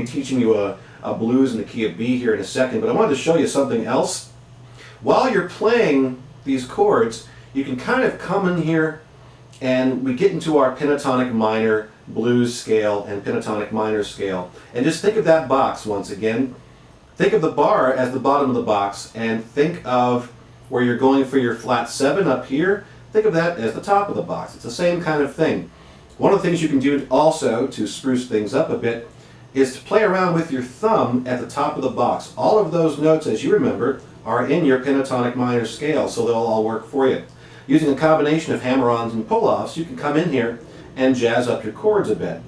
be teaching you a blues in the key of B here in a second, but I wanted to show you something else. While you're playing these chords, you can kind of come in here and we get into our pentatonic minor blues scale and pentatonic minor scale. And just think of that box once again. Think of the bar as the bottom of the box, and think of where you're going for your flat 7 up here. Think of that as the top of the box. It's the same kind of thing. One of the things you can do also to spruce things up a bit is to play around with your thumb at the top of the box. All of those notes, as you remember, are in your pentatonic minor scale, so they'll all work for you. Using a combination of hammer-ons and pull-offs, you can come in here and jazz up your chords a bit.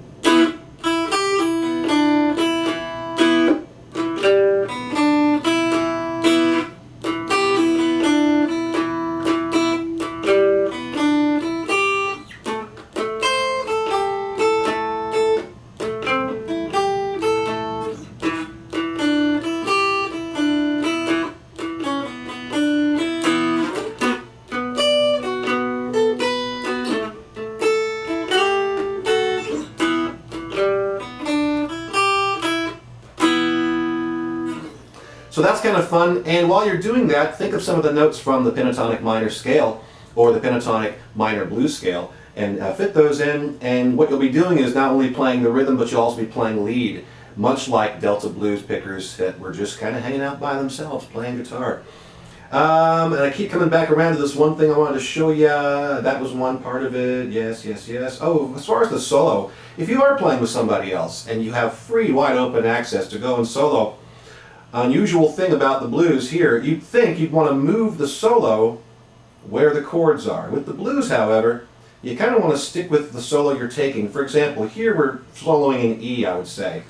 So that's kind of fun, and while you're doing that, think of some of the notes from the pentatonic minor scale or the pentatonic minor blues scale and fit those in, and what you'll be doing is not only playing the rhythm, but you'll also be playing lead, much like Delta blues pickers that were just kind of hanging out by themselves playing guitar. And I keep coming back around to this one thing I wanted to show you. That was one part of it. Yes, yes, yes. Oh, as far as the solo, if you are playing with somebody else and you have free, wide open access to go and solo, unusual thing about the blues here, you'd think you'd want to move the solo where the chords are. With the blues, however, you kind of want to stick with the solo you're taking. For example, here we're soloing in E, I would say.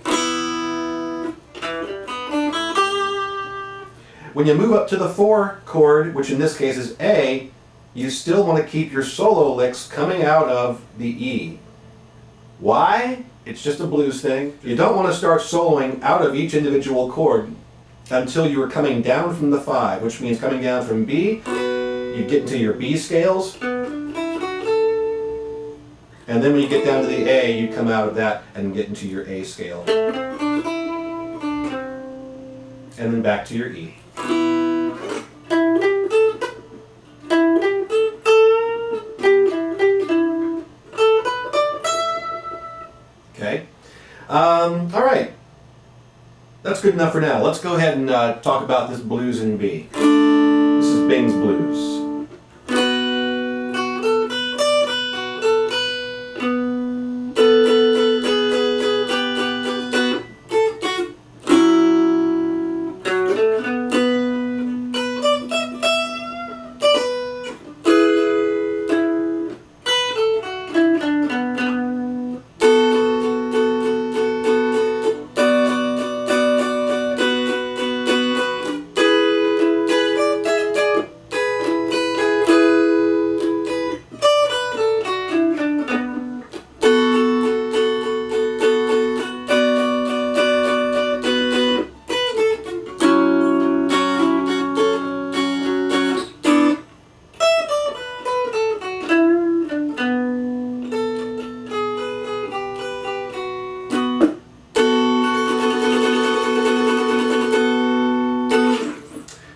When you move up to the 4 chord, which in this case is A, you still want to keep your solo licks coming out of the E. Why? It's just a blues thing. You don't want to start soloing out of each individual chord until you are coming down from the 5, which means coming down from B, you get into your B scales, and then when you get down to the A, you come out of that and get into your A scale. And then back to your E. Okay. All right. That's good enough for now. Let's go ahead and talk about this blues in B. This is Bing's Blues.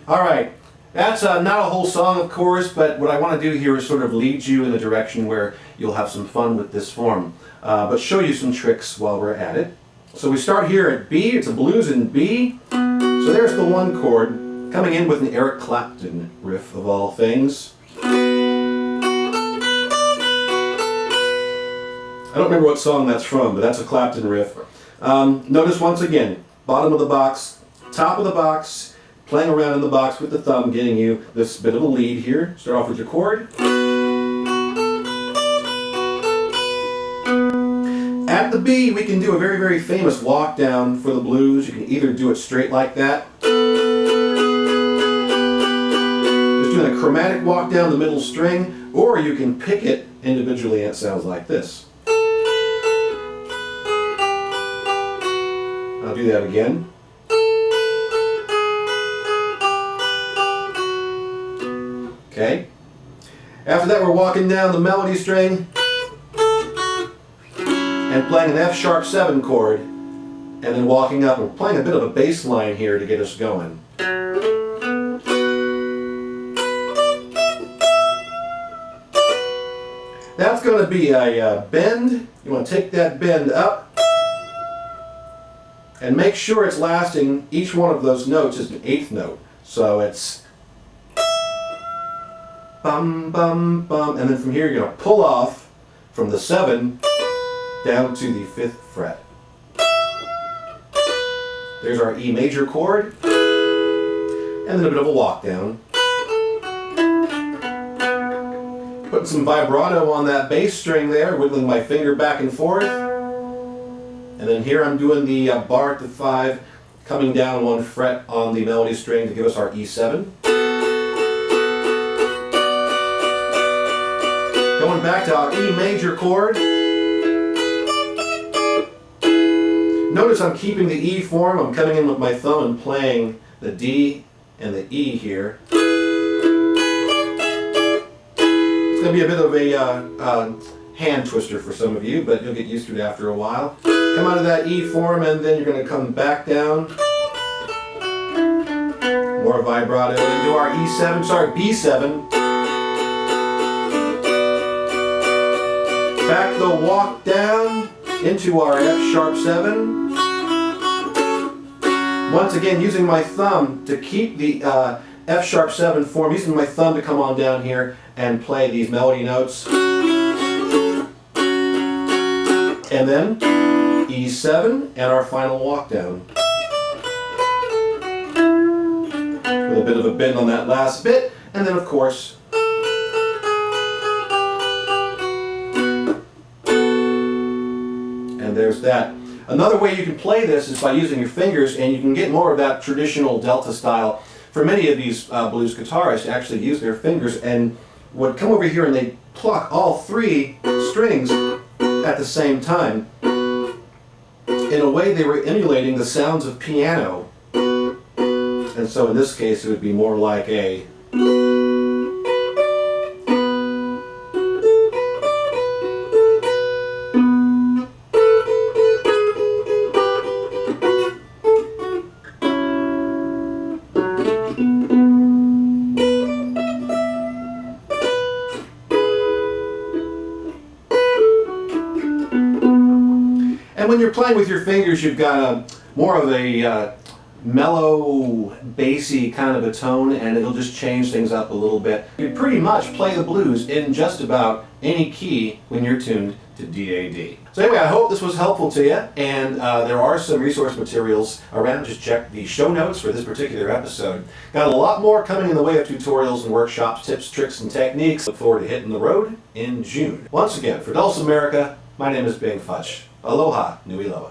Alright, that's not a whole song of course, but what I want to do here is sort of lead you in a direction where you'll have some fun with this form, but show you some tricks while we're at it. So we start here at B, it's a blues in B, so there's the 1 chord, coming in with an Eric Clapton riff of all things. I don't remember what song that's from, but that's a Clapton riff. Notice once again, bottom of the box, top of the box, playing around in the box with the thumb, getting you this bit of a lead here. Start off with your chord. At the B, we can do a very, very famous walk down for the blues. You can either do it straight like that, just doing a chromatic walk down the middle string, or you can pick it individually and it sounds like this. I'll do that again. Okay. After that, we're walking down the melody string and playing an F sharp 7 chord. and then walking up and playing a bit of a bass line here to get us going. That's going to be a bend. You want to take that bend up and make sure it's lasting. Each one of those notes is an eighth note. So it's bum, bum, bum, and then from here you're going to pull off from the 7 down to the 5th fret. There's our E major chord, and then a bit of a walk down. Putting some vibrato on that bass string there, wiggling my finger back and forth. And then here I'm doing the bar at the 5, coming down 1 fret on the melody string to give us our E7. Going back to our E major chord. Notice I'm keeping the E form. I'm coming in with my thumb and playing the D and the E here. It's going to be a bit of a hand twister for some of you, but you'll get used to it after a while. Come out of that E form, and then you're going to come back down. More vibrato, and do our E7, sorry, B7. Back the walk down into our F sharp 7. Once again, using my thumb to keep the F sharp 7 form, using my thumb to come on down here and play these melody notes. And then E7 and our final walk down. With a bit of a bend on that last bit, and then of course and there's that. Another way you can play this is by using your fingers, and you can get more of that traditional Delta style. For many of these blues guitarists actually use their fingers and would come over here and they pluck all 3 strings at the same time. In a way they were emulating the sounds of piano. And so in this case it would be more like a And when you're playing with your fingers, you've got more of a mellow, bassy kind of a tone, and it'll just change things up a little bit. You pretty much play the blues in just about any key when you're tuned to DAD. So anyway, I hope this was helpful to you, and there are some resource materials around. Just check the show notes for this particular episode. Got a lot more coming in the way of tutorials and workshops, tips, tricks, and techniques. Look forward to hitting the road in June. Once again, for Dulcimerica, my name is Big Futch. Aloha, Nui Loa.